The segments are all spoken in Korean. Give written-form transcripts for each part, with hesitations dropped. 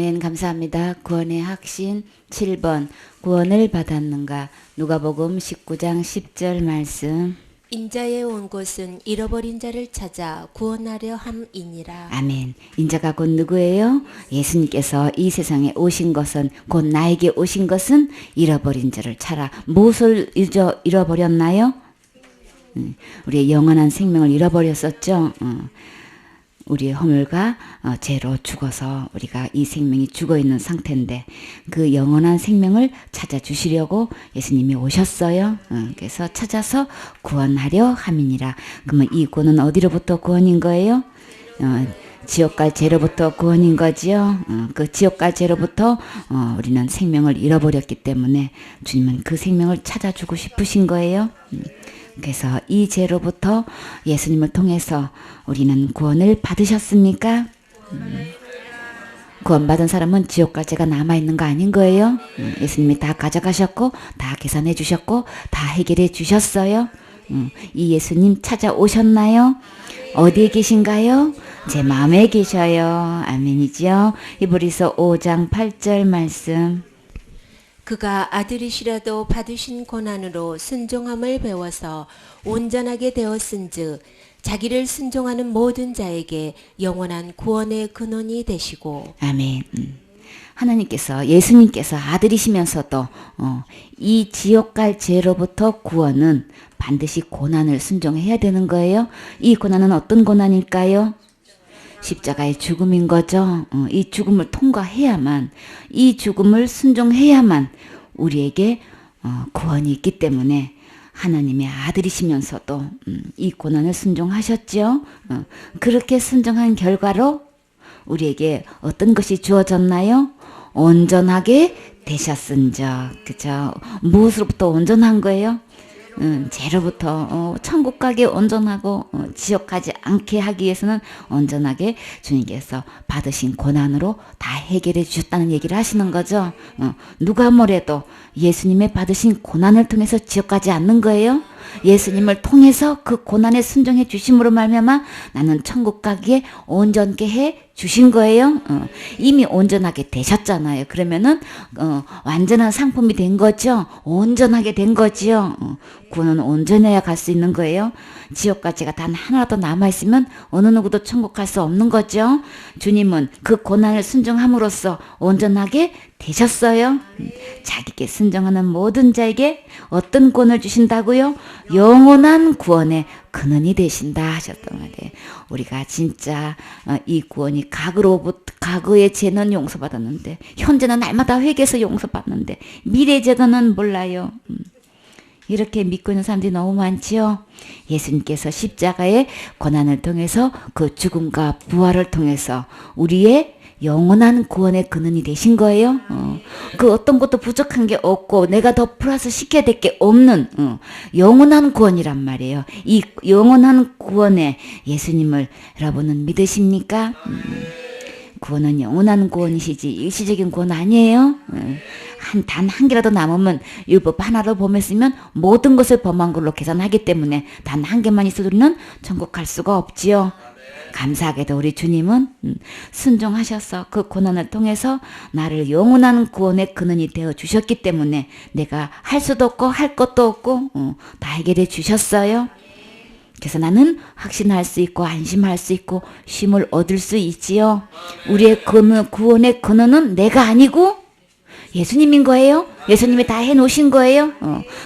감사합니다. 구원의 확신 7번 구원을 받았는가. 누가복음 19장 10절 말씀. 인자의 온 곳은 잃어버린 자를 찾아 구원하려 함이니라. 아멘. 인자가 곧 누구예요? 예수님께서 이 세상에 오신 것은, 곧 나에게 오신 것은 잃어버린 자를 찾아. 무엇을 잃어버렸나요? 우리의 영원한 생명을 잃어버렸었죠. 우리의 허물과 죄로 죽어서 우리가 이 생명이 죽어있는 상태인데 그 영원한 생명을 찾아주시려고 예수님이 오셨어요. 그래서 찾아서 구원하려 함이니라. 그러면 이 구원은 어디로부터 구원인 거예요? 지옥 갈 죄로부터 구원인 거지요. 그 지옥 갈 죄로부터 우리는 생명을 잃어버렸기 때문에 주님은 그 생명을 찾아주고 싶으신 거예요. 그래서 이 죄로부터 예수님을 통해서 우리는 구원을 받으셨습니까? 구원받은 사람은 지옥 갈 죄가 남아있는 거 아닌 거예요? 예수님이 다 가져가셨고 다 계산해 주셨고 다 해결해 주셨어요. 이 예수님 찾아오셨나요? 어디에 계신가요? 제 마음에 계셔요. 아멘이죠. 히브리서 5장 8절 말씀. 그가 아들이시라도 받으신 고난으로 순종함을 배워서 온전하게 되었은즉 자기를 순종하는 모든 자에게 영원한 구원의 근원이 되시고. 아멘. 하나님께서, 예수님께서 아들이시면서도 이 지옥 갈 죄로부터 구원은 반드시 고난을 순종해야 되는 거예요. 이 고난은 어떤 고난일까요? 십자가의 죽음인 거죠. 이 죽음을 통과해야만, 이 죽음을 순종해야만 우리에게 구원이 있기 때문에 하나님의 아들이시면서도 이 고난을 순종하셨죠. 그렇게 순종한 결과로 우리에게 어떤 것이 주어졌나요? 온전하게 되셨은적. 그죠? 무엇으로부터 온전한 거예요? 죄로부터 천국 가게 온전하고 지옥 가지 않게 하기 위해서는 온전하게 주님께서 받으신 고난으로 다 해결해 주셨다는 얘기를 하시는 거죠. 누가 뭐래도 예수님의 받으신 고난을 통해서 지옥 가지 않는 거예요. 예수님을 통해서 그 고난에 순종해 주심으로 말미암아 나는 천국 가기에 온전케 해 주신 거예요. 이미 온전하게 되셨잖아요. 그러면은 완전한 상품이 된 거죠. 온전하게 된 거지요. 구원은 온전해야 갈 수 있는 거예요. 지옥까지가 단 하나라도 남아있으면 어느 누구도 천국 갈 수 없는 거죠. 주님은 그 고난을 순종함으로써 온전하게 되셨어요. 자기께 순종하는 모든 자에게 어떤 구원을 주신다고요? 영원한 구원의 근원이 되신다 하셨단 말이에요. 우리가 진짜 이 구원이 과거의 죄는 용서받았는데 현재는 날마다 회개해서 용서받는데 미래 죄는 몰라요. 이렇게 믿고 있는 사람들이 너무 많지요. 예수님께서 십자가의 고난을 통해서 그 죽음과 부활을 통해서 우리의 영원한 구원의 근원이 되신 거예요. 그 어떤 것도 부족한 게 없고 내가 더 플러스 시켜야 될 게 없는 영원한 구원이란 말이에요. 이 영원한 구원에 예수님을 여러분은 믿으십니까? 구원은 영원한 구원이시지 일시적인 구원 아니에요. 단 한 개라도 남으면 율법 하나로 범했으면 모든 것을 범한 걸로 계산하기 때문에 단 한 개만 있어도 우리는 천국 갈 수가 없지요. 감사하게도 우리 주님은 순종하셔서 그 고난을 통해서 나를 영원한 구원의 근원이 되어 주셨기 때문에 내가 할 수도 없고 할 것도 없고 다 해결해 주셨어요. 그래서 나는 확신할 수 있고 안심할 수 있고 쉼을 얻을 수 있지요. 우리의 구원의 근원은 내가 아니고 예수님인 거예요. 예수님이 다 해놓으신 거예요.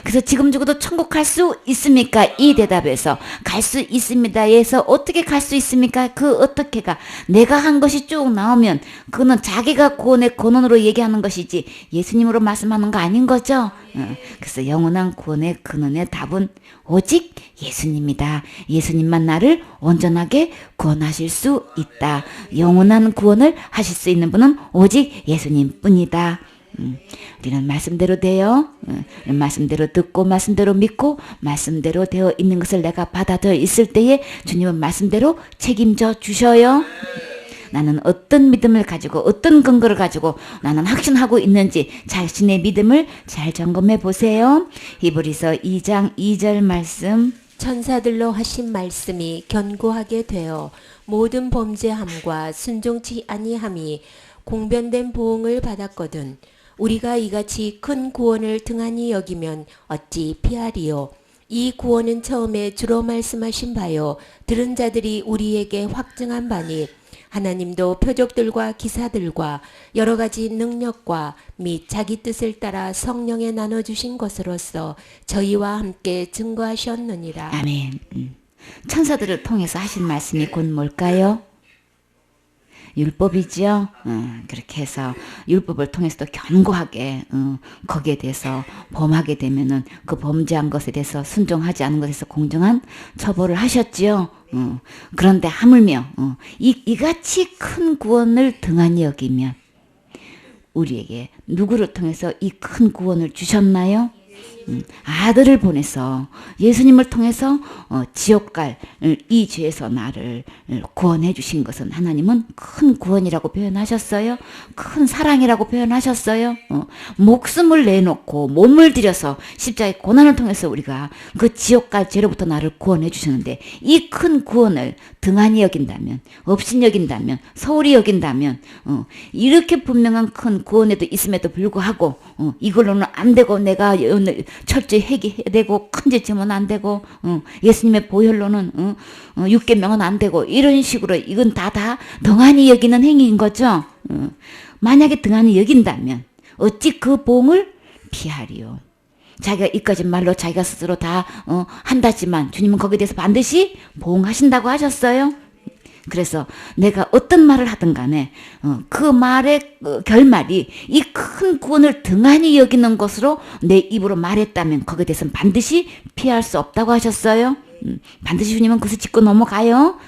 그래서 지금 죽어도 천국 갈 수 있습니까? 이 대답에서 갈 수 있습니다에서 어떻게 갈 수 있습니까? 그 어떻게가 내가 한 것이 쭉 나오면 그거는 자기가 구원의 근원으로 얘기하는 것이지 예수님으로 말씀하는 거 아닌 거죠. 그래서 영원한 구원의 근원의 답은 오직 예수님이다. 예수님만 나를 온전하게 구원하실 수 있다. 영원한 구원을 하실 수 있는 분은 오직 예수님뿐이다. 우리는 말씀대로 돼요. 말씀대로 듣고 말씀대로 믿고 말씀대로 되어 있는 것을 내가 받아들여 있을 때에 주님은 말씀대로 책임져 주셔요. 나는 어떤 믿음을 가지고 어떤 근거를 가지고 나는 확신하고 있는지 자신의 믿음을 잘 점검해 보세요. 히브리서 2장 2절 말씀. 천사들로 하신 말씀이 견고하게 되어 모든 범죄함과 순종치 아니함이 공변된 보응을 받았거든. 우리가 이같이 큰 구원을 등한히 여기면 어찌 피하리요. 이 구원은 처음에 주로 말씀하신 바요. 들은 자들이 우리에게 확증한 바니 하나님도 표적들과 기사들과 여러 가지 능력과 및 자기 뜻을 따라 성령에 나눠주신 것으로서 저희와 함께 증거하셨느니라. 아멘. 천사들을 통해서 하신 말씀이 곧 뭘까요? 율법이죠. 그렇게 해서 율법을 통해서도 견고하게 거기에 대해서 범하게 되면은 그 범죄한 것에 대해서 순종하지 않은 것에서 공정한 처벌을 하셨지요. 그런데 하물며 이같이 큰 구원을 등한히 여기면 우리에게 누구를 통해서 이 큰 구원을 주셨나요? 아들을 보내서 예수님을 통해서 지옥 갈 이 죄에서 나를 구원해 주신 것은 하나님은 큰 구원이라고 표현하셨어요. 큰 사랑이라고 표현하셨어요. 목숨을 내놓고 몸을 들여서 십자가의 고난을 통해서 우리가 그 지옥 갈 죄로부터 나를 구원해 주셨는데 이 큰 구원을 등한히 여긴다면, 없인 여긴다면, 소홀히 여긴다면 이렇게 분명한 큰 구원에도 있음에도 불구하고 이걸로는 안 되고 내가 철저히 회개해야 되고 큰 죄 지으면 안 되고 예수님의 보혈로는 육계명은 안 되고 이런 식으로 이건 다 등한히 여기는 행위인 거죠. 만약에 등한히 여긴다면 어찌 그 보응을 피하리요. 자기가 이까진 말로 자기가 스스로 다 한다지만 주님은 거기에 대해서 반드시 보응하신다고 하셨어요. 그래서 내가 어떤 말을 하든 간에 그 말의 결말이 이 큰 구원을 등한히 여기는 것으로 내 입으로 말했다면 거기에 대해서는 반드시 피할 수 없다고 하셨어요. 반드시 주님은 그것을 짚고 넘어가요.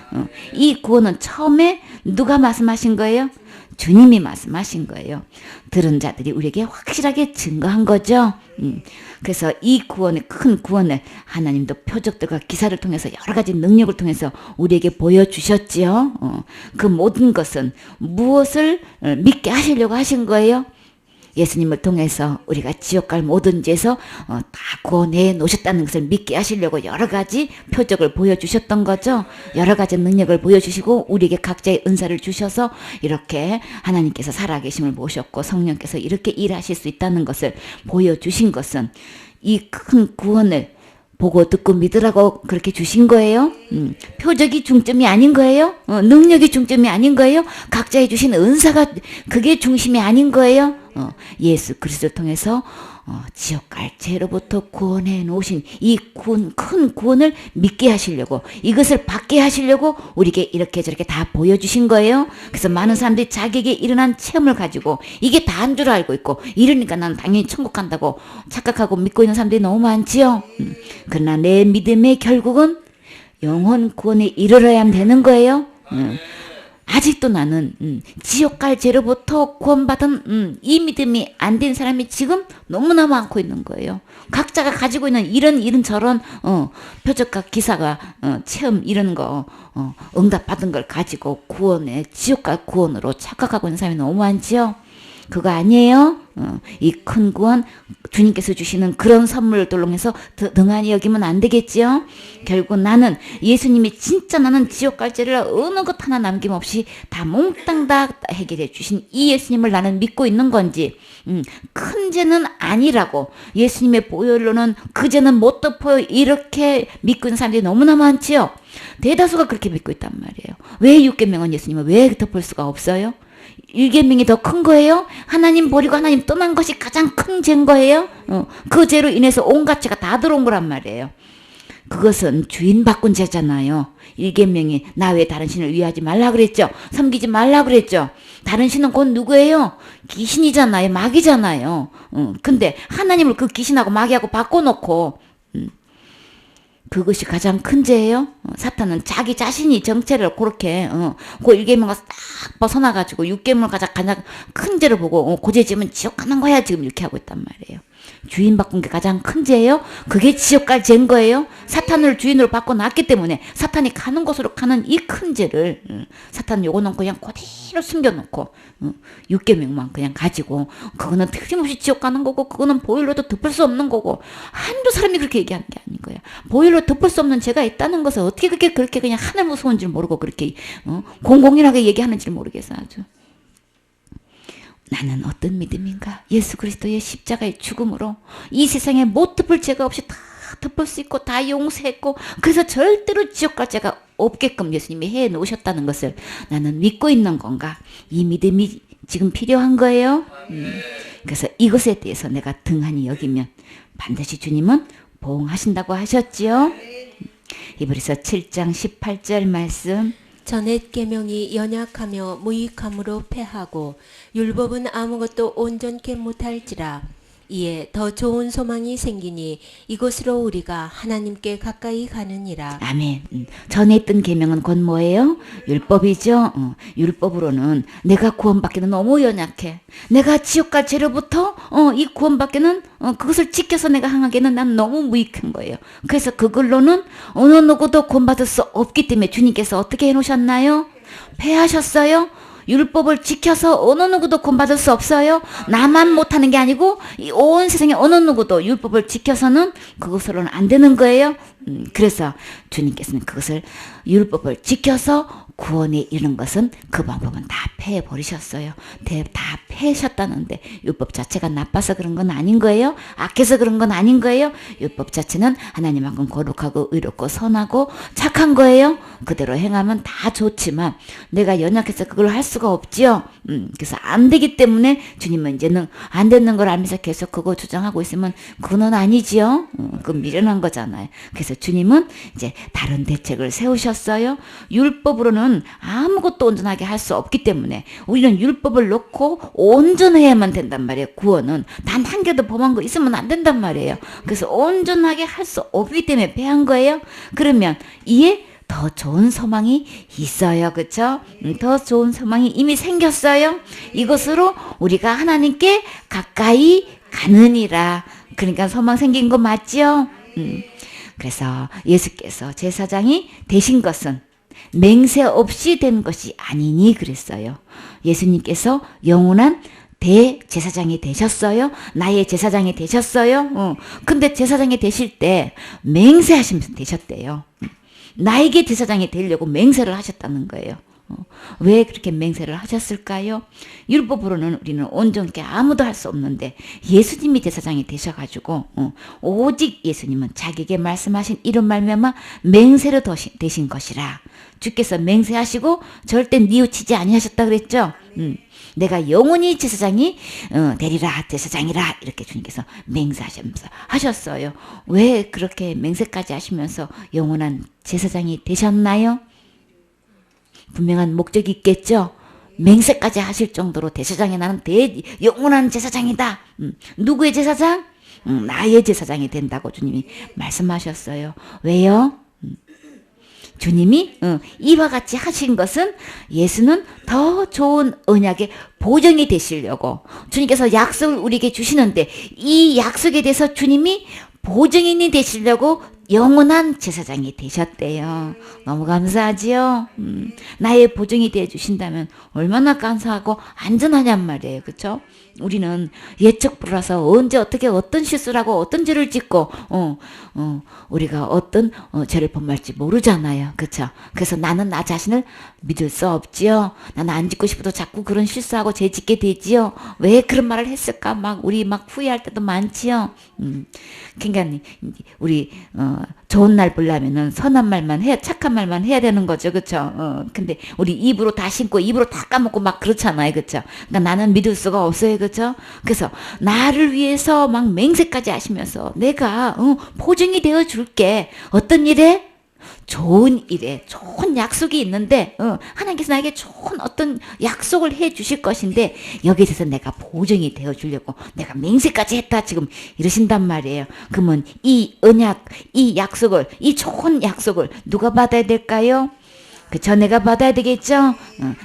이 구원은 처음에 누가 말씀하신 거예요? 주님이 말씀하신 거예요. 들은 자들이 우리에게 확실하게 증거한 거죠. 그래서 이 구원의 큰 구원을 하나님도 표적들과 기사를 통해서 여러 가지 능력을 통해서 우리에게 보여주셨지요. 그 모든 것은 무엇을 믿게 하시려고 하신 거예요? 예수님을 통해서 우리가 지옥 갈 모든 죄에서 다 구원해 놓으셨다는 것을 믿게 하시려고 여러 가지 표적을 보여주셨던 거죠. 여러 가지 능력을 보여주시고 우리에게 각자의 은사를 주셔서 이렇게 하나님께서 살아계심을 모셨고 성령께서 이렇게 일하실 수 있다는 것을 보여주신 것은 이 큰 구원을 보고 듣고 믿으라고 그렇게 주신 거예요. 표적이 중점이 아닌 거예요. 능력이 중점이 아닌 거예요. 각자의 주신 은사가 그게 중심이 아닌 거예요. 예수 그리스도를 통해서 지옥 갈 죄로부터 구원해 놓으신 이 큰 구원을 믿게 하시려고 이것을 받게 하시려고 우리에게 이렇게 저렇게 다 보여주신 거예요. 그래서 많은 사람들이 자기에게 일어난 체험을 가지고 이게 다인 줄 알고 있고 이러니까 나는 당연히 천국 간다고 착각하고 믿고 있는 사람들이 너무 많지요. 그러나 내 믿음의 결국은 영혼 구원에 이르러야 되는 거예요. 아직도 나는 지옥 갈 죄로부터 구원받은 이 믿음이 안 된 사람이 지금 너무나 많고 있는 거예요. 각자가 가지고 있는 이런 저런 표적과 기사가 체험 이런 거 응답받은 걸 가지고 구원에 지옥 갈 구원으로 착각하고 있는 사람이 너무 많지요. 그거 아니에요. 이 큰 구원 주님께서 주시는 그런 선물들로 해서 등한히 여기면 안 되겠지요. 결국 나는 예수님이 진짜 나는 지옥 갈 죄를 어느 것 하나 남김없이 다 몽땅 다 해결해 주신 이 예수님을 나는 믿고 있는 건지 큰 죄는 아니라고 예수님의 보혈로는 그 죄는 못 덮어요 이렇게 믿고 있는 사람들이 너무나 많지요. 대다수가 그렇게 믿고 있단 말이에요. 왜 육계명은 예수님을 왜 덮을 수가 없어요? 일계명이 더 큰 거예요? 하나님 버리고 하나님 떠난 것이 가장 큰 죄인 거예요? 그 죄로 인해서 온갖 죄가 다 들어온 거란 말이에요. 그것은 주인 바꾼 죄잖아요. 일계명이 나 외에 다른 신을 위하지 말라 그랬죠. 섬기지 말라 그랬죠. 다른 신은 곧 누구예요? 귀신이잖아요. 마귀잖아요. 근데 하나님을 그 귀신하고 마귀하고 바꿔놓고 그것이 가장 큰 죄예요. 사탄은 자기 자신이 정체를 그렇게 그 일계명을 딱 벗어나가지고 육계명을 가장 큰 죄를 보고 그 죄 지으면 지옥 가는 거야 지금 이렇게 하고 있단 말이에요. 주인 바꾼 게 가장 큰 죄예요. 그게 지옥 갈 죄인 거예요. 사탄을 주인으로 바꿔놨기 때문에 사탄이 가는 곳으로 가는 이 큰 죄를 사탄은 요거는 그냥 그대로 숨겨놓고 육계명만 그냥 가지고 그거는 틀림없이 지옥 가는 거고 그거는 보혈로도 덮을 수 없는 거고 한두 사람이 그렇게 얘기하는 게 아닌 거예요. 보혈로 덮을 수 없는 죄가 있다는 것을 어떻게 그렇게 그냥 하늘 무서운 줄 모르고 그렇게 공공연하게 얘기하는지 모르겠어 아주. 나는 어떤 믿음인가? 예수 그리스도의 십자가의 죽음으로 이 세상에 못 덮을 죄가 없이 다 덮을 수 있고 다 용서했고 그래서 절대로 지옥 갈 죄가 없게끔 예수님이 해 놓으셨다는 것을 나는 믿고 있는 건가? 이 믿음이 지금 필요한 거예요. 그래서 이것에 대해서 내가 등한히 여기면 반드시 주님은 보응하신다고 하셨지요. 히브리서 7장 18절 말씀. 전옛 계명이 연약하며 무익함으로 패하고 율법은 아무것도 온전케 못할지라. 이에 더 좋은 소망이 생기니 이것으로 우리가 하나님께 가까이 가느니라. 아멘. 전에 있던 계명은 곧 뭐예요? 율법이죠. 율법으로는 내가 구원받기는 너무 연약해. 내가 지옥 갈 죄로부터 이 구원받기는 그것을 지켜서 내가 항하기는 난 너무 무익한 거예요. 그래서 그걸로는 어느 누구도 구원받을 수 없기 때문에 주님께서 어떻게 해놓으셨나요? 패하셨어요. 율법을 지켜서 어느 누구도 구원받을 수 없어요. 나만 못하는 게 아니고 이 온 세상에 어느 누구도 율법을 지켜서는 그것으로는 안 되는 거예요. 그래서 주님께서는 그것을 율법을 지켜서 구원에 이른 것은 그 방법은 다 패해버리셨어요. 다 패하셨다는데 율법 자체가 나빠서 그런 건 아닌 거예요. 악해서 그런 건 아닌 거예요. 율법 자체는 하나님만큼 거룩하고 의롭고 선하고 착한 거예요. 그대로 행하면 다 좋지만 내가 연약해서 그걸 할 수가 없지요. 그래서 안 되기 때문에 주님은 이제는 안 되는 걸 알면서 계속 그거 주장하고 있으면 그건 아니지요. 그건 미련한 거잖아요. 그래서 주님은 이제 다른 대책을 세우셨어요. 율법으로는 아무것도 온전하게 할 수 없기 때문에 우리는 율법을 놓고 온전해야만 된단 말이에요. 구원은 단 한 개도 범한 거 있으면 안 된단 말이에요. 그래서 온전하게 할 수 없기 때문에 패한 거예요. 그러면 이에 더 좋은 소망이 있어요. 그렇죠? 더 좋은 소망이 이미 생겼어요. 이것으로 우리가 하나님께 가까이 가느니라. 그러니까 소망 생긴 거 맞죠? 그래서 예수께서 제사장이 되신 것은 맹세 없이 된 것이 아니니 그랬어요. 예수님께서 영원한 대제사장이 되셨어요. 나의 제사장이 되셨어요. 근데 제사장이 되실 때 맹세하시면서 되셨대요. 나에게 제사장이 되려고 맹세를 하셨다는 거예요. 왜 그렇게 맹세를 하셨을까요? 율법으로는 우리는 온전케 아무도 할 수 없는데 예수님이 제사장이 되셔가지고 오직 예수님은 자기에게 말씀하신 이런 말미암아 맹세로 되신 것이라. 주께서 맹세하시고 절대 뉘우치지 아니하셨다 그랬죠. 내가 영원히 제사장이 되리라 제사장이라 이렇게 주님께서 맹세하시면서 하셨어요. 왜 그렇게 맹세까지 하시면서 영원한 제사장이 되셨나요? 분명한 목적이 있겠죠. 맹세까지 하실 정도로 제사장이 나는 영원한 제사장이다. 누구의 제사장? 나의 제사장이 된다고 주님이 말씀하셨어요. 왜요? 주님이 이와 같이 하신 것은 예수는 더 좋은 언약의 보증이 되시려고 주님께서 약속을 우리에게 주시는데 이 약속에 대해서 주님이 보증인이 되시려고 영원한 제사장이 되셨대요. 너무 감사하지요. 나의 보증이 되어 주신다면 얼마나 감사하고 안전하냔 말이에요. 그렇죠? 우리는 예측 불허라서 언제 어떻게 어떤 실수를 하고 어떤 죄를 짓고 우리가 어떤 죄를 범할지 모르잖아요. 그렇죠? 그래서 나는 나 자신을 믿을 수 없지요. 나는 안 짓고 싶어도 자꾸 그런 실수하고 죄 짓게 되지요. 왜 그런 말을 했을까? 우리 후회할 때도 많지요. 그러니까 우리 좋은 날 보려면은 선한 말만 착한 말만 해야 되는 거죠. 그렇죠? 근데 우리 입으로 다 신고 입으로 다 까먹고 그렇잖아요. 그렇죠? 그러니까 나는 믿을 수가 없어요. 그렇죠? 그래서 나를 위해서 맹세까지 하시면서 내가 보증이 되어 줄게. 어떤 일에? 좋은 일에 좋은 약속이 있는데 하나님께서 나에게 좋은 어떤 약속을 해 주실 것인데 여기에 대해서 내가 보증이 되어 주려고 내가 맹세까지 했다 지금 이러신단 말이에요. 그러면 이 언약, 이 약속을, 이 좋은 약속을 누가 받아야 될까요? 그쵸? 내가 받아야 되겠죠?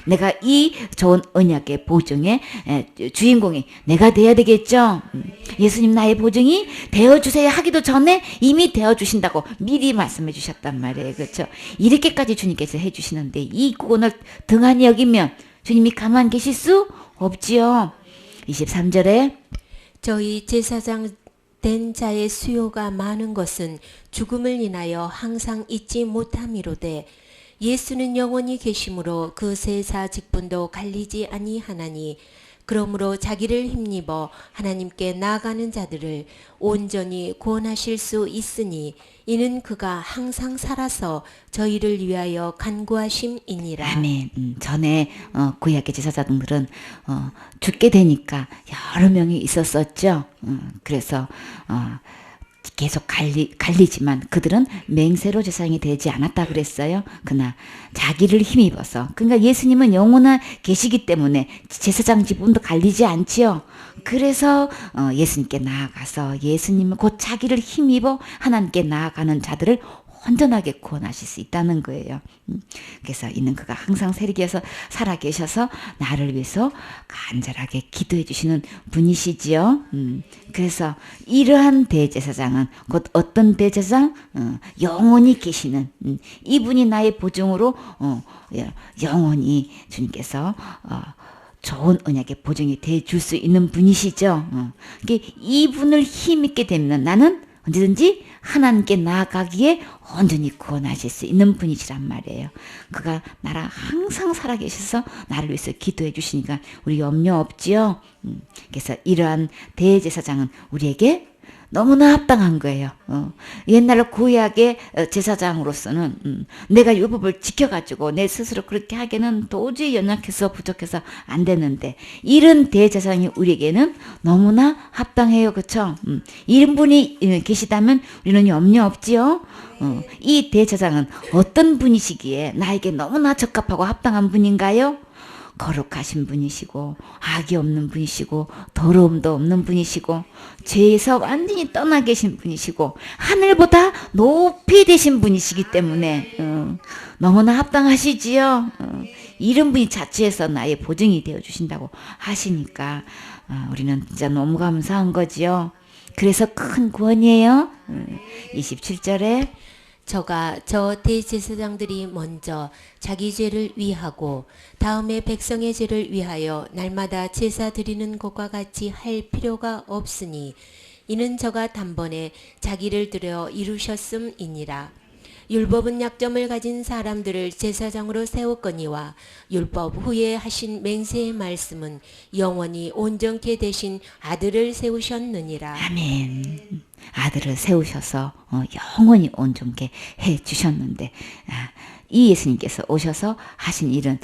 내가 이 좋은 언약의 보증의 주인공이 내가 돼야 되겠죠? 예수님 나의 보증이 되어주세요 하기도 전에 이미 되어주신다고 미리 말씀해 주셨단 말이에요. 그렇죠? 이렇게까지 주님께서 해주시는데 이 구원을 등한히 여기면 주님이 가만 계실 수 없지요. 23절에 저희 제사장 된 자의 수요가 많은 것은 죽음을 인하여 항상 잊지 못함이로되 예수는 영원히 계심으로 그 세사 직분도 갈리지 아니하나니 그러므로 자기를 힘입어 하나님께 나아가는 자들을 온전히 구원하실 수 있으니 이는 그가 항상 살아서 저희를 위하여 간구하심이니라. 아멘. 전에 구약의 제사장들은 죽게 되니까 여러 명이 있었었죠. 그래서 계속 갈리지만 그들은 맹세로 제사장이 되지 않았다 그랬어요. 그러나 자기를 힘입어서, 그러니까 예수님은 영원한 계시기 때문에 제사장 지분도 갈리지 않지요. 그래서 예수님께 나아가서 예수님은 곧 자기를 힘입어 하나님께 나아가는 자들을 온전하게 구원하실 수 있다는 거예요. 그래서 이는 그가 항상 세리기에서 살아계셔서 나를 위해서 간절하게 기도해 주시는 분이시지요. 그래서 이러한 대제사장은 곧 어떤 대제사장? 영원히 계시는 이분이 나의 보증으로 영원히 주님께서 좋은 언약의 보증이 돼 줄 수 있는 분이시죠. 이분을 힘있게 되면 나는 언제든지 하나님께 나아가기에 온전히 구원하실 수 있는 분이시란 말이에요. 그가 나랑 항상 살아계셔서 나를 위해서 기도해 주시니까 우리 염려 없지요. 그래서 이러한 대제사장은 우리에게 너무나 합당한 거예요. 옛날로 구약의 제사장으로서는 내가 율법을 지켜가지고 내 스스로 그렇게 하기에는 도저히 연약해서 부족해서 안 되는데 이런 대제사장이 우리에게는 너무나 합당해요. 그렇죠? 이런 분이 계시다면 우리는 염려 없지요. 이 대제사장은 어떤 분이시기에 나에게 너무나 적합하고 합당한 분인가요? 거룩하신 분이시고 악이 없는 분이시고 더러움도 없는 분이시고 죄에서 완전히 떠나 계신 분이시고 하늘보다 높이 되신 분이시기 때문에 너무나 합당하시지요. 이런 분이 자체에서 나의 보증이 되어 주신다고 하시니까 우리는 진짜 너무 감사한 거지요. 그래서 큰 구원이에요. 27절에 저가 저 대제사장들이 먼저 자기 죄를 위하고 다음에 백성의 죄를 위하여 날마다 제사 드리는 것과 같이 할 필요가 없으니 이는 저가 단번에 자기를 들여 이루셨음이니라. 율법은 약점을 가진 사람들을 제사장으로 세웠거니와 율법 후에 하신 맹세의 말씀은 영원히 온전케 되신 아들을 세우셨느니라. 아멘. 아들을 세우셔서 영원히 온전케 해 주셨는데 이 예수님께서 오셔서 하신 일은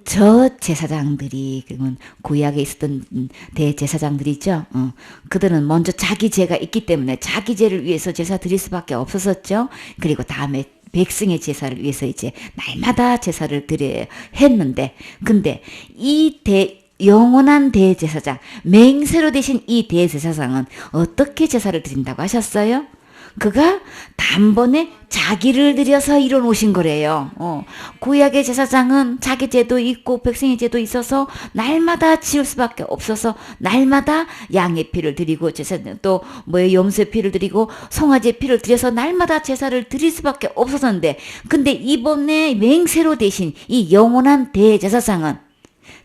저 제사장들이 그러면 구약에 있었던 대제사장들이죠. 그들은 먼저 자기 죄가 있기 때문에 자기 죄를 위해서 제사 드릴 수밖에 없었었죠. 그리고 다음에 백성의 제사를 위해서 이제 날마다 제사를 드려야 했는데, 근데 이 영원한 대제사장, 맹세로 되신 이 대제사장은 어떻게 제사를 드린다고 하셨어요? 그가 단번에 자기를 들여서 이뤄놓으신 거래요. 구약의 제사장은 자기 죄도 있고 백성의 죄도 있어서 날마다 지을 수밖에 없어서 날마다 양의 피를 드리고 또 염소의 피를 드리고 송아지의 피를 드려서 날마다 제사를 드릴 수밖에 없었는데, 근데 이번에 맹세로 되신 이 영원한 대제사장은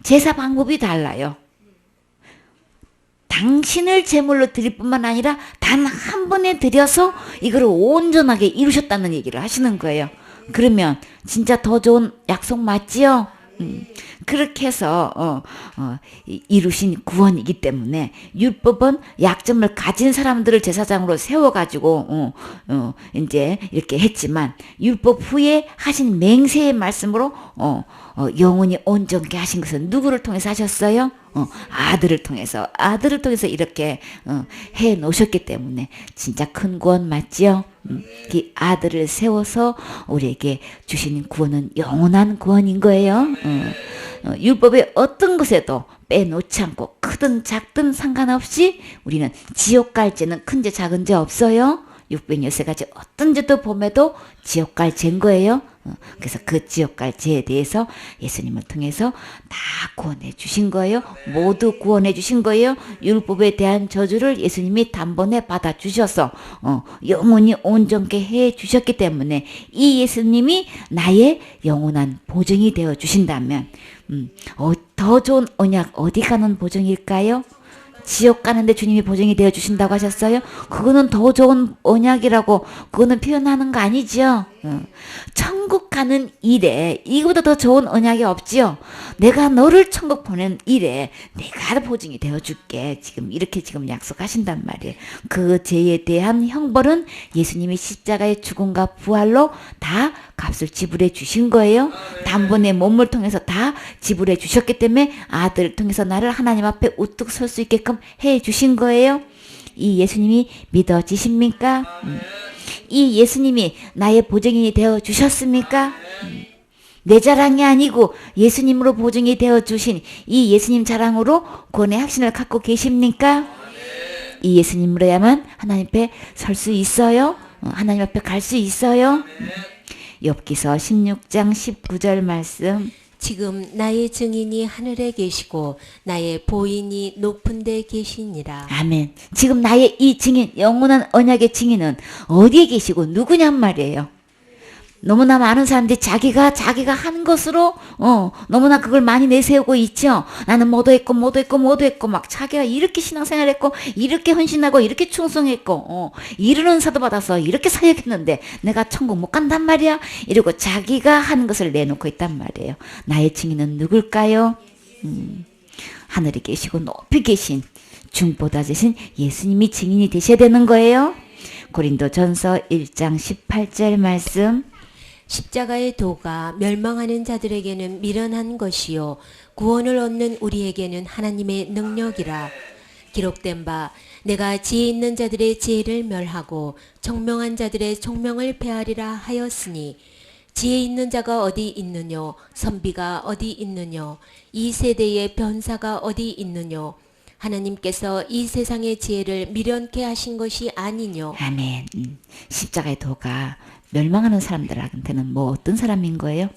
제사 방법이 달라요. 당신을 제물로 드릴 뿐만 아니라 단 한 번에 드려서 이거를 온전하게 이루셨다는 얘기를 하시는 거예요. 그러면 진짜 더 좋은 약속 맞지요? 그렇게 해서 이루신 구원이기 때문에 율법은 약점을 가진 사람들을 제사장으로 세워가지고 이제 이렇게 했지만 율법 후에 하신 맹세의 말씀으로 영원히 온전케 하신 것은 누구를 통해서 하셨어요? 아들을 통해서 이렇게 해 놓으셨기 때문에 진짜 큰 구원 맞지요? 이 아들을 세워서 우리에게 주시는 구원은 영원한 구원인 거예요. 율법의 어떤 것에도 빼놓지 않고 크든 작든 상관없이 우리는 지옥 갈 죄는 큰 죄 작은 죄 없어요. 613가지 어떤 죄도 범해도 지옥 갈 죄인 거예요. 그래서 그 지옥 갈 죄에 대해서 예수님을 통해서 다 구원해 주신 거예요. 모두 구원해 주신 거예요. 율법에 대한 저주를 예수님이 단번에 받아 주셔서 영원히 온전케 해 주셨기 때문에 이 예수님이 나의 영원한 보증이 되어 주신다면 더 좋은 언약 어디 가는 보증일까요? 지옥 가는데 주님이 보증이 되어 주신다고 하셨어요? 그거는 더 좋은 언약이라고 그거는 표현하는 거 아니죠? 천국 가는 일에 이거보다 더 좋은 언약이 없지요. 내가 너를 천국 보낸 일에 내가 보증이 되어줄게. 지금 이렇게 지금 약속하신단 말이에요. 그 죄에 대한 형벌은 예수님이 십자가의 죽음과 부활로 다 값을 지불해 주신 거예요. 단번에 몸을 통해서 다 지불해 주셨기 때문에 아들을 통해서 나를 하나님 앞에 우뚝 설 수 있게끔 해 주신 거예요. 이 예수님이 믿어지십니까? 이 예수님이 나의 보증인이 되어 주셨습니까? 내 자랑이 아니고 예수님으로 보증이 되어 주신 이 예수님 자랑으로 구원의 확신을 갖고 계십니까? 이 예수님으로야만 하나님 앞에 설 수 있어요. 하나님 앞에 갈 수 있어요. 욥기서 16장 19절 말씀. 지금 나의 증인이 하늘에 계시고 나의 보인이 높은 데 계시니라. 아멘. 지금 나의 이 증인, 영원한 언약의 증인은 어디에 계시고 누구냔 말이에요. 너무나 많은 사람들이 자기가 한 것으로 너무나 그걸 많이 내세우고 있죠. 나는 뭐도 했고 막 자기가 이렇게 신앙생활했고 이렇게 헌신하고 이렇게 충성했고 이르는 사도 받아서 이렇게 사역했는데 내가 천국 못 간단 말이야. 이러고 자기가 하는 것을 내놓고 있단 말이에요. 나의 증인은 누굴까요? 하늘에 계시고 높이 계신 중보다 되신 예수님이 증인이 되셔야 되는 거예요. 고린도전서 1장 18절 말씀. 십자가의 도가 멸망하는 자들에게는 미련한 것이요 구원을 얻는 우리에게는 하나님의 능력이라. 기록된 바 내가 지혜 있는 자들의 지혜를 멸하고 청명한 자들의 총명을 폐하리라 하였으니 지혜 있는 자가 어디 있느뇨 선비가 어디 있느뇨 이 세대의 변사가 어디 있느뇨 하나님께서 이 세상의 지혜를 미련케 하신 것이 아니뇨. 아멘. 십자가의 도가 멸망하는 사람들한테는 뭐 어떤 사람인 거예요?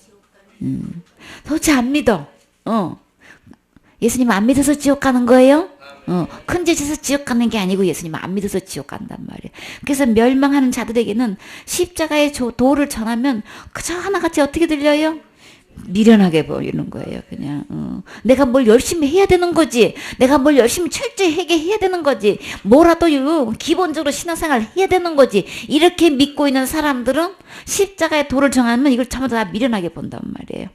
도대체 안 믿어. 예수님 안 믿어서 지옥 가는 거예요? 큰 죄에서 지옥 가는 게 아니고 예수님 안 믿어서 지옥 간단 말이에요. 그래서 멸망하는 자들에게는 십자가의 도를 전하면 그저 하나같이 어떻게 들려요? 미련하게 보이는 거예요. 그냥 내가 뭘 열심히 해야 되는 거지. 내가 뭘 열심히 철저히 해야 되는 거지. 뭐라도 기본적으로 신앙생활 해야 되는 거지. 이렇게 믿고 있는 사람들은 십자가의 도를 정하면 이걸 전부 다 미련하게 본단 말이에요.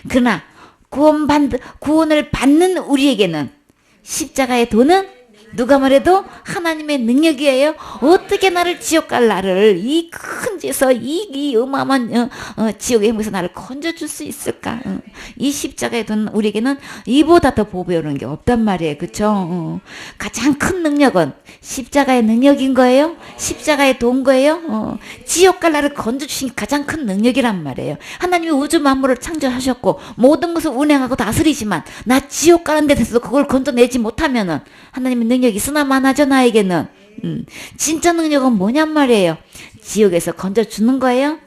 그러나 구원을 받는 우리에게는 십자가의 도는 누가 말해도 하나님의 능력이에요. 어떻게 나를 지옥 갈 나를 이 큰 죄에서 이 어마어마한 지옥의 행복에서 나를 건져줄 수 있을까? 이 십자가의 도는 우리에게는 이보다 더 보배우는 게 없단 말이에요. 그쵸? 가장 큰 능력은 십자가의 능력인 거예요. 십자가의 도인 거예요. 지옥 갈 나를 건져주신 가장 큰 능력이란 말이에요. 하나님이 우주 만물을 창조하셨고 모든 것을 운행하고 다스리지만 나 지옥 가는 데 대해서 그걸 건져내지 못하면은 하나님의 능력이 있으나 마나죠 나에게는. 진짜 능력은 뭐냔 말이에요. 지옥에서 건져주는 거예요.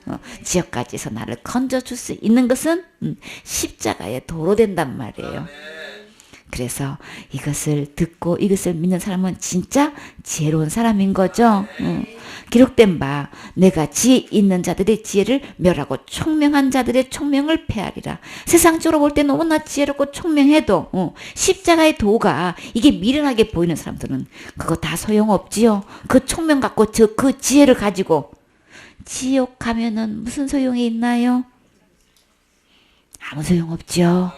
지옥까지서 나를 건져줄 수 있는 것은 십자가의 도로 된단 말이에요. 그래서 이것을 듣고 이것을 믿는 사람은 진짜 지혜로운 사람인 거죠. 기록된 바 내가 지혜 있는 자들의 지혜를 멸하고 총명한 자들의 총명을 폐하리라. 세상적으로 볼 때 너무나 지혜롭고 총명해도 십자가의 도가 이게 미련하게 보이는 사람들은 그거 다 소용없지요. 그 총명 갖고 그 지혜를 가지고 지옥 가면은 무슨 소용이 있나요? 아무 소용없죠.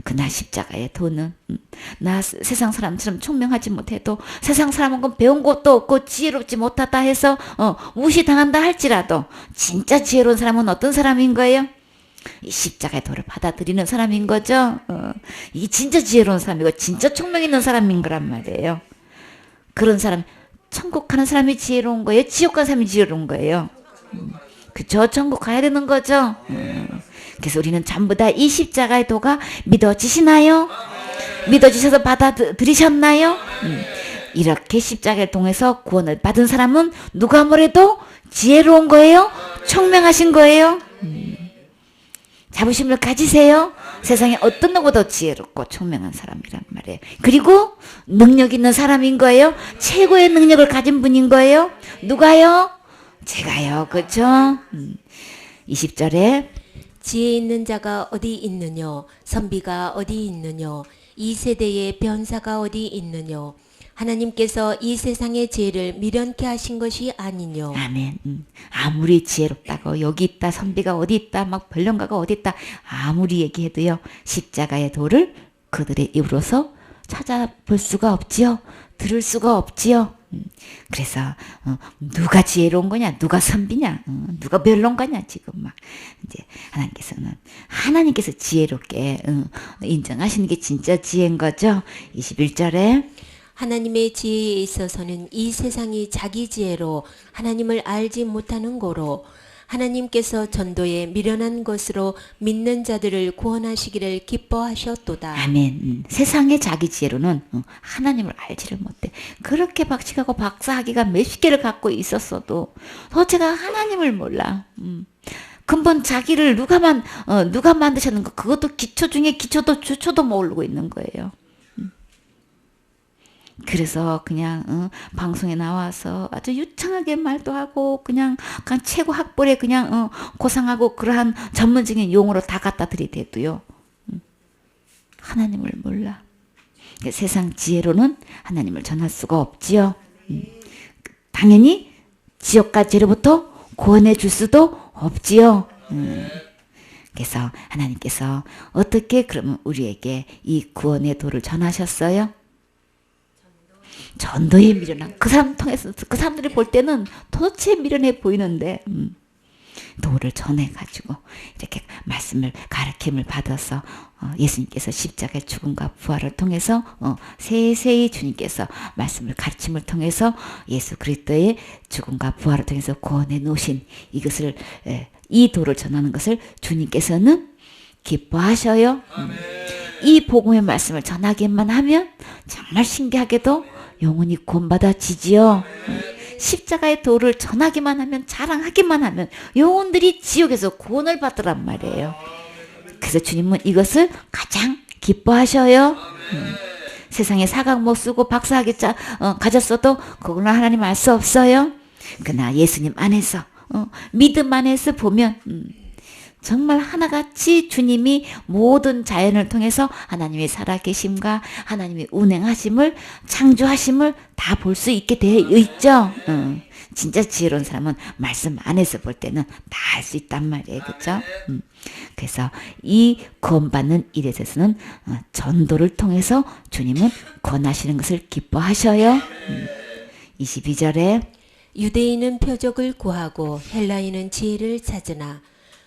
그나 십자가의 도는 나 세상 사람처럼 총명하지 못해도 세상 사람은 배운 것도 없고 지혜롭지 못하다 해서 무시당한다 할지라도 진짜 지혜로운 사람은 어떤 사람인 거예요? 이 십자가의 도를 받아들이는 사람인 거죠. 이 진짜 지혜로운 사람이고 진짜 총명 있는 사람인 거란 말이에요. 그런 사람 천국 가는 사람이 지혜로운 거예요? 지옥 가는 사람이 지혜로운 거예요? 그쵸? 천국 가야 되는 거죠. 그래서 우리는 전부 다 이 십자가의 도가 믿어지시나요? 믿어지셔서 받아들이셨나요? 이렇게 십자가를 통해서 구원을 받은 사람은 누가 뭐래도 지혜로운 거예요? 총명하신 거예요? 자부심을 가지세요. 세상에 어떤 누구도 지혜롭고 총명한 사람이란 말이에요. 그리고 능력 있는 사람인 거예요. 최고의 능력을 가진 분인 거예요. 누가요? 제가요. 그렇죠? 20절에 지혜 있는 자가 어디 있느뇨 선비가 어디 있느뇨 이 세대의 변사가 어디 있느뇨 하나님께서 이 세상의 죄를 미련케 하신 것이 아니뇨. 아멘. 아무리 지혜롭다고 여기 있다 선비가 어디 있다 막 변론가가 어디 있다 아무리 얘기해도요 십자가의 도를 그들의 입으로서 찾아볼 수가 없지요. 들을 수가 없지요. 그래서 누가 지혜로운 거냐 누가 선비냐 누가 변론가냐 지금 막 이제 하나님께서 지혜롭게 인정하시는 게 진짜 지혜인 거죠. 21절에 하나님의 지혜에 있어서는 이 세상이 자기 지혜로 하나님을 알지 못하는 고로 하나님께서 전도에 미련한 것으로 믿는 자들을 구원하시기를 기뻐하셨도다. 아멘. 세상의 자기 지혜로는 하나님을 알지를 못해. 그렇게 박식하고 박사학위가 몇십 개를 갖고 있었어도 도대체가 하나님을 몰라. 근본 자기를 누가 만드셨는가 그것도 기초 중에 기초도 주초도 모르고 있는 거예요. 그래서 그냥 방송에 나와서 아주 유창하게 말도 하고 그냥 최고 학벌에 그냥 고상하고 그러한 전문적인 용어로 다 갖다 들이대도요. 하나님을 몰라. 세상 지혜로는 하나님을 전할 수가 없지요. 당연히 지옥과 죄로부터 구원해 줄 수도 없지요. 그래서 하나님께서 어떻게 그러면 우리에게 이 구원의 도를 전하셨어요? 전도에 미련한 그 사람 통해서 그 사람들이 볼 때는 도대체 미련해 보이는데 도를 전해가지고 이렇게 말씀을 가르침을 받아서 예수님께서 십자가의 죽음과 부활을 통해서 세세히 주님께서 말씀을 가르침을 통해서 예수 그리스도의 죽음과 부활을 통해서 구원해 놓으신 이것을 이 도를 전하는 것을 주님께서는 기뻐하셔요. 이 복음의 말씀을 전하기만 하면 정말 신기하게도 영혼이 구원받아지지요. 십자가의 도를 전하기만 하면 자랑하기만 하면 영혼들이 지옥에서 구원을 받으란 말이에요. 그래서 주님은 이것을 가장 기뻐하셔요. 세상에 사각 못 쓰고 박사학위 가졌어도 그걸로 하나님 알 수 없어요. 그러나 예수님 안에서 믿음 안에서 보면 정말 하나같이 주님이 모든 자연을 통해서 하나님의 살아계심과 하나님의 운행하심을 창조하심을 다 볼 수 있게 되어 있죠. 진짜 지혜로운 사람은 말씀 안에서 볼 때는 다 알 수 있단 말이에요. 그렇죠? 그래서 이 구원받는 일에 대해서는 전도를 통해서 주님은 권하시는 것을 기뻐하셔요. 22절에 유대인은 표적을 구하고 헬라인은 지혜를 찾으나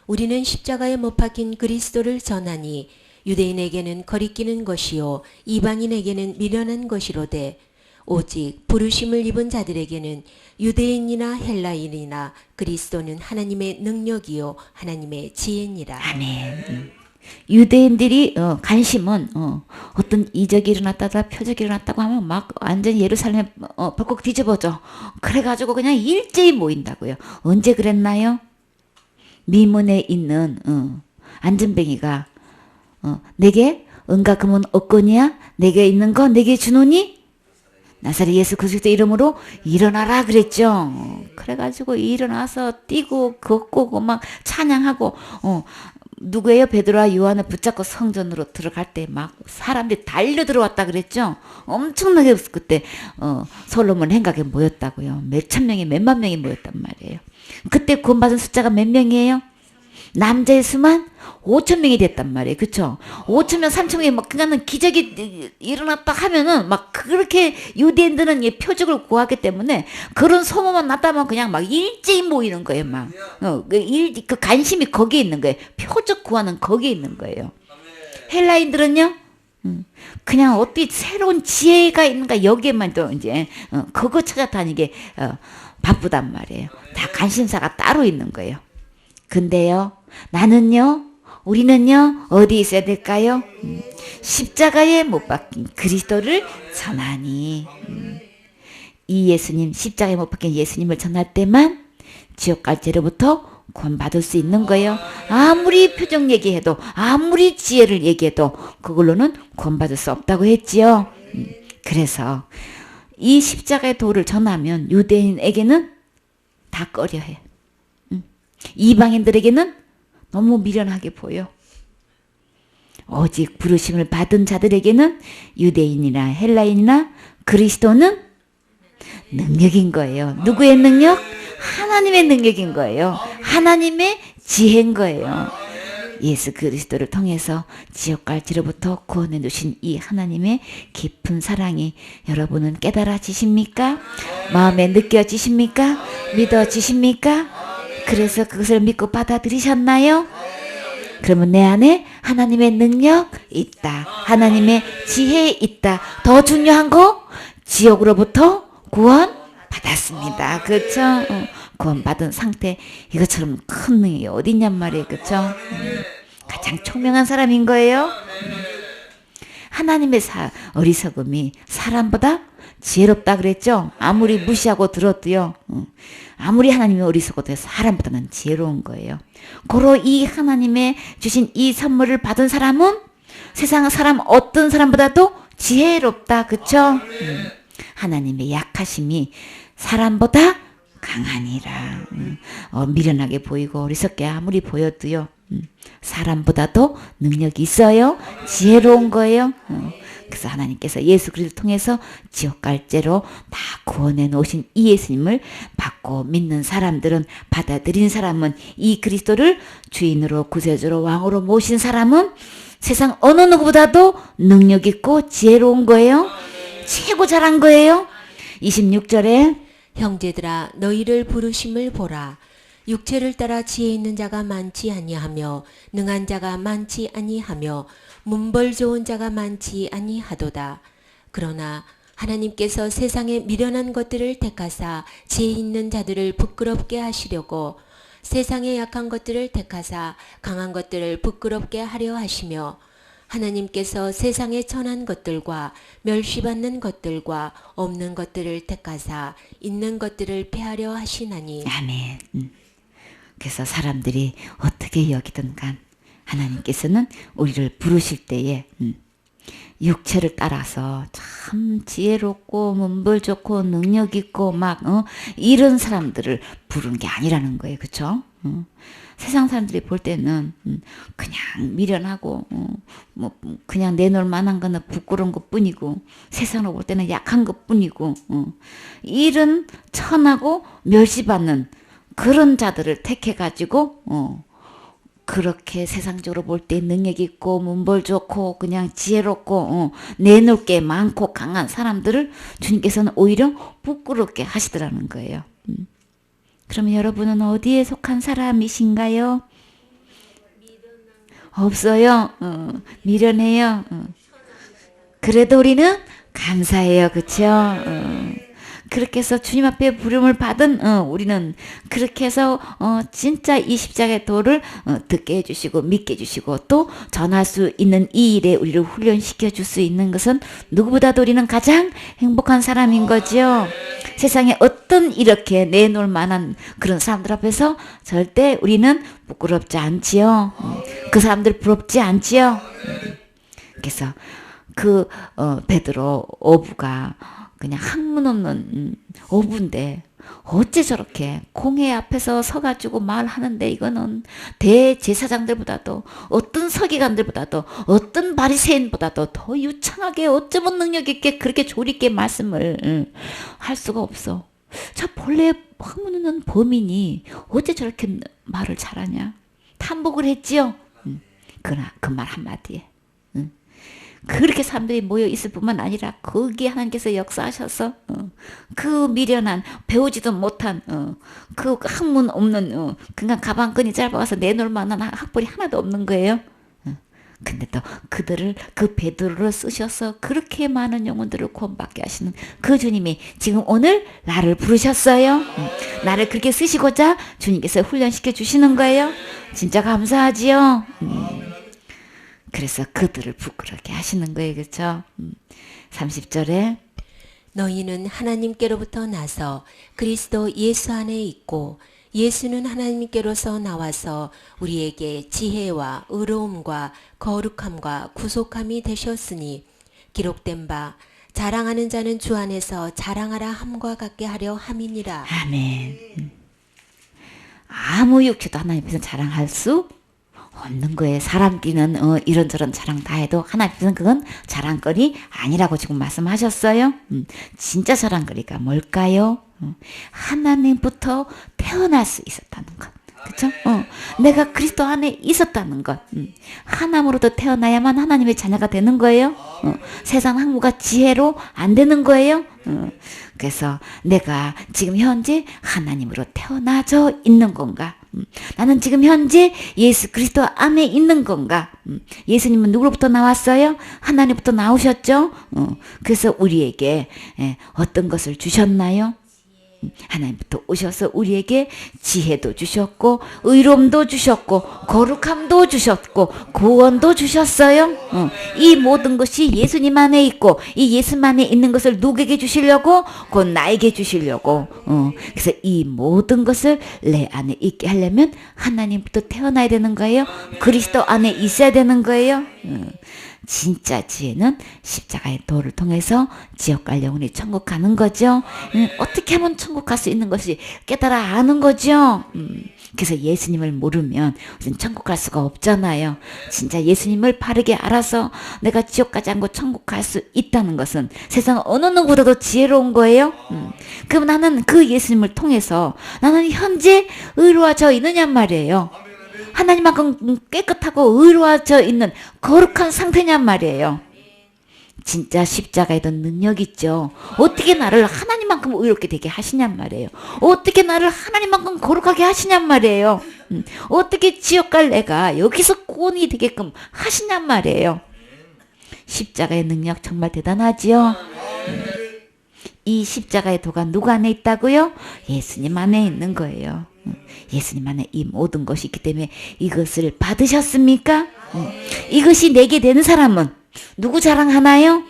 우리는 십자가에 못 박힌 그리스도를 전하니 유대인에게는 거리끼는 것이요 이방인에게는 미련한 것이로되 오직 부르심을 입은 자들에게는 유대인이나 헬라인이나 그리스도는 하나님의 능력이요 하나님의 지혜니라. 아멘. 유대인들이 관심은 어떤 이적이 일어났다다 표적이 일어났다고 하면 막 완전히 예루살렘에 벌컥 뒤집어져. 그래가지고 그냥 일제히 모인다고요. 언제 그랬나요? 미문에 있는 안전뱅이가 내게 은과 금은 없거니와 내게 있는 거 내게 주노니 나사렛 예수 그리스도 이름으로 일어나라 그랬죠. 그래가지고 일어나서 뛰고 걷고 막 찬양하고 누구예요? 베드로와 요한을 붙잡고 성전으로 들어갈 때 막 사람들이 달려 들어왔다 그랬죠. 엄청나게 그때 솔로몬 행각에 모였다고요. 몇천 명이 몇만 명이 모였단 말이에요. 그때 구원받은 숫자가 몇 명이에요? 남자의 수만 5천 명이 됐단 말이에요. 그쵸? 5천 명, 3천 명이 막, 그냥 기적이 일어났다 하면은 막 그렇게 유대인들은 이 표적을 구하기 때문에 그런 소문만 났다면 그냥 막 일제히 모이는 거예요. 막. 그 관심이 거기에 있는 거예요. 표적 구하는 거기에 있는 거예요. 헬라인들은요? 그냥 어떻게 새로운 지혜가 있는가 여기에만 또 이제, 그거 찾아다니게, 바쁘단 말이에요. 다 관심사가 따로 있는 거예요. 근데요, 나는요, 우리는요, 어디 있어야 될까요? 십자가에 못 박힌 그리스도를 전하니. 이 예수님, 십자가에 못 박힌 예수님을 전할 때만 지옥 갈 죄로부터 구원받을 수 있는 거예요. 아무리 표정 얘기해도, 아무리 지혜를 얘기해도 그걸로는 구원받을 수 없다고 했지요. 그래서 이 십자가의 도를 전하면 유대인에게는 다 꺼려해. 이방인들에게는 너무 미련하게 보여. 오직 부르심을 받은 자들에게는 유대인이나 헬라인이나 그리스도는 능력인 거예요. 누구의 능력? 하나님의 능력인 거예요. 하나님의 지혜인 거예요. 예수 그리스도를 통해서 지옥갈지로부터 구원해 주신 이 하나님의 깊은 사랑이 여러분은 깨달아지십니까? 마음에 느껴지십니까? 믿어지십니까? 그래서 그것을 믿고 받아들이셨나요? 그러면 내 안에 하나님의 능력 있다. 하나님의 지혜 있다. 더 중요한 거 지옥으로부터 구원 받았습니다. 그렇죠? 구원받은 상태 이것처럼 큰 능력이 어디 있냔 말이에요. 그렇죠? 가장 총명한 사람인 거예요. 하나님의 어리석음이 사람보다 지혜롭다 그랬죠? 아무리 무시하고 들어도요. 아무리 하나님이 어리석어도 사람보다는 지혜로운 거예요. 고로 이 하나님의 주신 이 선물을 받은 사람은 세상 사람 어떤 사람보다도 지혜롭다. 그렇죠? 하나님의 약하심이 사람보다 강하니라. 미련하게 보이고 어리석게 아무리 보여도요. 사람보다도 능력이 있어요. 지혜로운 거예요. 그래서 하나님께서 예수 그리스도를 통해서 지옥갈죄로 다 구원해 놓으신 이 예수님을 받고 믿는 사람들은, 받아들인 사람은, 이 그리스도를 주인으로 구세주로 왕으로 모신 사람은 세상 어느 누구보다도 능력 있고 지혜로운 거예요. 최고 잘한 거예요. 26절에 형제들아 너희를 부르심을 보라. 육체를 따라 지혜 있는 자가 많지 아니하며 능한 자가 많지 아니하며 문벌 좋은 자가 많지 아니하도다. 그러나 하나님께서 세상에 미련한 것들을 택하사 지혜 있는 자들을 부끄럽게 하시려고 세상에 약한 것들을 택하사 강한 것들을 부끄럽게 하려 하시며 하나님께서 세상에 천한 것들과 멸시받는 것들과 없는 것들을 택하사 있는 것들을 폐하려 하시나니. 아멘. 그래서 사람들이 어떻게 여기든 간 하나님께서는 우리를 부르실 때에 육체를 따라서 참 지혜롭고 문벌 좋고 능력 있고 막 이런 사람들을 부르는 게 아니라는 거예요. 그렇죠? 세상 사람들이 볼 때는 그냥 미련하고 뭐 그냥 내놓을 만한 거는 부끄러운 것뿐이고 세상으로 볼 때는 약한 것뿐이고 이런 천하고 멸시받는 그런 자들을 택해가지고 그렇게 세상적으로 볼 때 능력 있고 문벌 좋고 그냥 지혜롭고 내놓을 게 많고 강한 사람들을 주님께서는 오히려 부끄럽게 하시더라는 거예요. 그러면 여러분은 어디에 속한 사람이신가요? 없어요. 미련해요. 그래도 우리는 감사해요. 그렇죠? 그렇게 해서 주님 앞에 부름을 받은 우리는 그렇게 해서 진짜 이 십자가의 도를 듣게 해주시고 믿게 해주시고 또 전할 수 있는 이 일에 우리를 훈련시켜 줄 수 있는 것은 누구보다도 우리는 가장 행복한 사람인 거죠. 세상에 어떤 이렇게 내놓을 만한 그런 사람들 앞에서 절대 우리는 부끄럽지 않지요. 그 사람들 부럽지 않지요. 그래서 그 베드로 어부가 그냥 학문 없는 어부인데 어째 저렇게 공회 앞에서 서가지고 말하는데 이거는 대제사장들보다도 어떤 서기관들보다도 어떤 바리새인보다도 더 유창하게 어쩌면 능력 있게 그렇게 조리 있게 말씀을 할 수가 없어. 저 본래 학문 없는 범인이 어째 저렇게 말을 잘하냐. 탐복을 했지요. 그러나 그 말 한마디에 그렇게 사람들이 모여 있을 뿐만 아니라 거기에 하나님께서 역사하셔서 그 미련한 배우지도 못한 그 학문 없는 그냥 가방끈이 짧아서 내놓을 만한 학벌이 하나도 없는 거예요. 근데 또 그들을 그 베드로를 쓰셔서 그렇게 많은 영혼들을 구원받게 하시는 그 주님이 지금 오늘 나를 부르셨어요. 나를 그렇게 쓰시고자 주님께서 훈련시켜 주시는 거예요. 진짜 감사하지요. 그래서 그들을 부끄럽게 하시는 거예요. 그렇죠? 30절에 너희는 하나님께로부터 나서 그리스도 예수 안에 있고 예수는 하나님께로서 나와서 우리에게 지혜와 의로움과 거룩함과 구속함이 되셨으니 기록된 바 자랑하는 자는 주 안에서 자랑하라 함과 같게 하려 함이니라. 아멘. 아무 육체도 하나님 앞에서 자랑할 수 없는 거예요. 사람끼리는 이런저런 자랑 다 해도 하나님께서는 그건 자랑거리 아니라고 지금 말씀하셨어요. 진짜 자랑거리가 뭘까요? 하나님부터 태어날 수 있었다는 것. 그쵸? 내가 그리스도 안에 있었다는 것. 하나님으로부터 태어나야만 하나님의 자녀가 되는 거예요. 세상 학문과 지혜로 안 되는 거예요. 그래서 내가 지금 현재 하나님으로 태어나져 있는 건가? 나는 지금 현재 예수 그리스도 안에 있는 건가? 예수님은 누구로부터 나왔어요? 하나님부터 나오셨죠? 그래서 우리에게 어떤 것을 주셨나요? 하나님부터 오셔서 우리에게 지혜도 주셨고 의로움도 주셨고 거룩함도 주셨고 구원도 주셨어요. 이 모든 것이 예수님 안에 있고 이 예수님 안에 있는 것을 누구에게 주시려고? 곧 나에게 주시려고. 그래서 이 모든 것을 내 안에 있게 하려면 하나님부터 태어나야 되는 거예요. 그리스도 안에 있어야 되는 거예요. 진짜 지혜는 십자가의 도를 통해서 지옥 갈 영혼이 천국 가는 거죠. 어떻게 하면 천국 갈 수 있는 것이 깨달아 아는 거죠. 그래서 예수님을 모르면 우선 천국 갈 수가 없잖아요. 진짜 예수님을 바르게 알아서 내가 지옥 가지 않고 천국 갈 수 있다는 것은 세상 어느 누구보다도 지혜로운 거예요. 그럼 나는 그 예수님을 통해서 나는 현재 의로워져 있느냐 말이에요. 하나님만큼 깨끗하고 의로워져 있는 거룩한 상태냔 말이에요. 진짜 십자가에도 능력 있죠. 어떻게 나를 하나님만큼 의롭게 되게 하시냔 말이에요. 어떻게 나를 하나님만큼 거룩하게 하시냔 말이에요. 어떻게 지옥 갈 내가 여기서 구원이 되게끔 하시냔 말이에요. 십자가의 능력 정말 대단하지요. 이 십자가의 도가 누구 안에 있다고요? 예수님 안에 있는 거예요. 예수님 안에 이 모든 것이 있기 때문에 이것을 받으셨습니까? 이것이 내게 되는 사람은 누구 자랑하나요?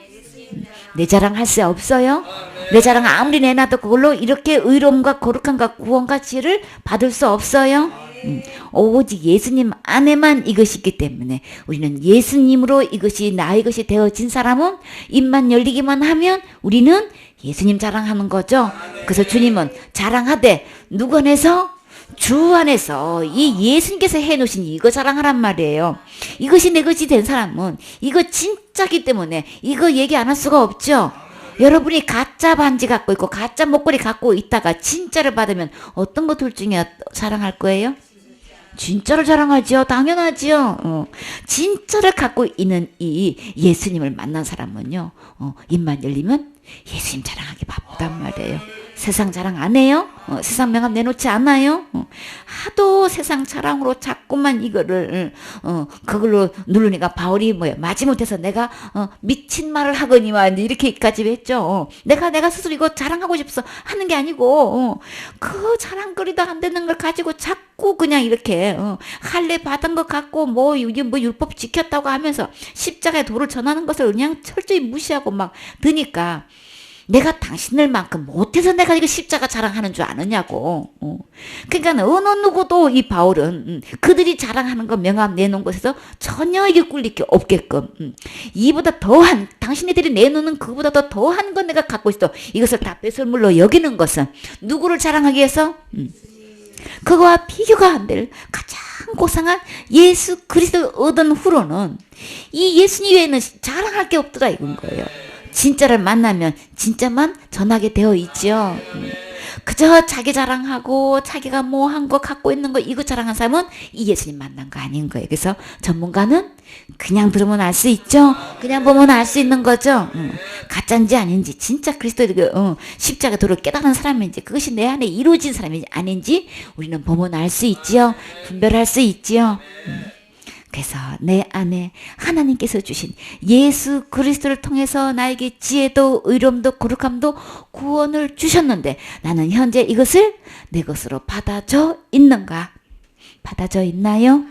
내 자랑할 수 없어요. 내 자랑 아무리 내놔도 그걸로 이렇게 의로움과 거룩함과 구원과 지혜를 받을 수 없어요. 오직 예수님 안에만 이것이 있기 때문에 우리는 예수님으로 이것이 나의 것이 되어진 사람은 입만 열리기만 하면 우리는 예수님 자랑하는 거죠. 그래서 주님은 자랑하되 누구 안에서? 주 안에서 이 예수님께서 해놓으신 이거 자랑하란 말이에요. 이것이 내 것이 된 사람은 이거 진짜기 때문에 이거 얘기 안 할 수가 없죠. 여러분이 가짜 반지 갖고 있고 가짜 목걸이 갖고 있다가 진짜를 받으면 어떤 것 둘 중에 자랑할 거예요? 진짜를 자랑하지요. 당연하지요. 진짜를 갖고 있는 이 예수님을 만난 사람은요. 입만 열리면 예수님 자랑하기 바쁘단 말이에요. 세상 자랑 안 해요? 세상 명함 내놓지 않아요? 하도 세상 자랑으로 자꾸만 이거를 그걸로 누르니까 바울이 마지못해서 내가 미친 말을 하거니와 이렇게까지 했죠. 내가 스스로 이거 자랑하고 싶어서 하는 게 아니고 그 자랑거리도 안 되는 걸 가지고 자꾸 그냥 이렇게 할례 받은 것 갖고 율법 지켰다고 하면서 십자가의 도를 전하는 것을 그냥 철저히 무시하고 막 드니까 내가 당신들만큼 못해서 내가 이거 십자가 자랑하는 줄 아느냐고. 그러니까 어느 누구도 이 바울은 그들이 자랑하는 거 명함 내놓은 곳에서 전혀 이게 꿀릴 게 없게끔 이보다 더한 당신네들이 내놓는 그보다 더 더한 건 내가 갖고 있어. 이것을 다 배설물로 여기는 것은 누구를 자랑하기 위해서? 그거와 비교가 안 될 가장 고상한 예수 그리스도를 얻은 후로는 이 예수님 외에는 자랑할 게 없더라 이건 거예요. 진짜를 만나면 진짜만 전하게 되어 있죠. 그저 자기 자랑하고 자기가 뭐 한 거 갖고 있는 거 이거 자랑한 사람은 이 예수님 만난 거 아닌 거예요. 그래서 전문가는 그냥 들으면 알 수 있죠. 그냥 보면 알 수 있는 거죠. 가짜인지 아닌지 진짜 그리스도의 십자가 도를 깨달은 사람인지 그것이 내 안에 이루어진 사람인지 아닌지 우리는 보면 알 수 있지요. 분별할 수 있지요. 그래서 내 안에 하나님께서 주신 예수 그리스도를 통해서 나에게 지혜도 의로움도 거룩함도 구원을 주셨는데 나는 현재 이것을 내 것으로 받아져 있는가? 받아져 있나요?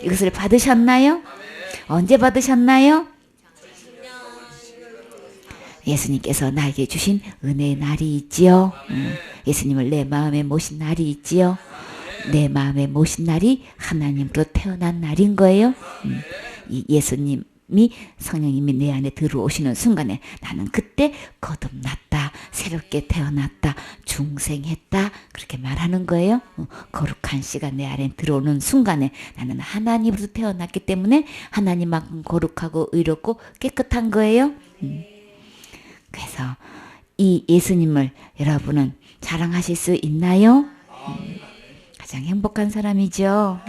이것을 받으셨나요? 언제 받으셨나요? 예수님께서 나에게 주신 은혜의 날이 있지요. 예수님을 내 마음에 모신 날이 있지요. 내 마음에 모신 날이 하나님으로 태어난 날인 거예요. 이 예수님 성령님이 내 안에 들어오시는 순간에 나는 그때 거듭났다, 새롭게 태어났다, 중생했다 그렇게 말하는 거예요. 거룩한 씨가 내 안에 들어오는 순간에 나는 하나님으로부터 태어났기 때문에 하나님만큼 거룩하고 의롭고 깨끗한 거예요. 그래서 이 예수님을 여러분은 자랑하실 수 있나요? 가장 행복한 사람이죠.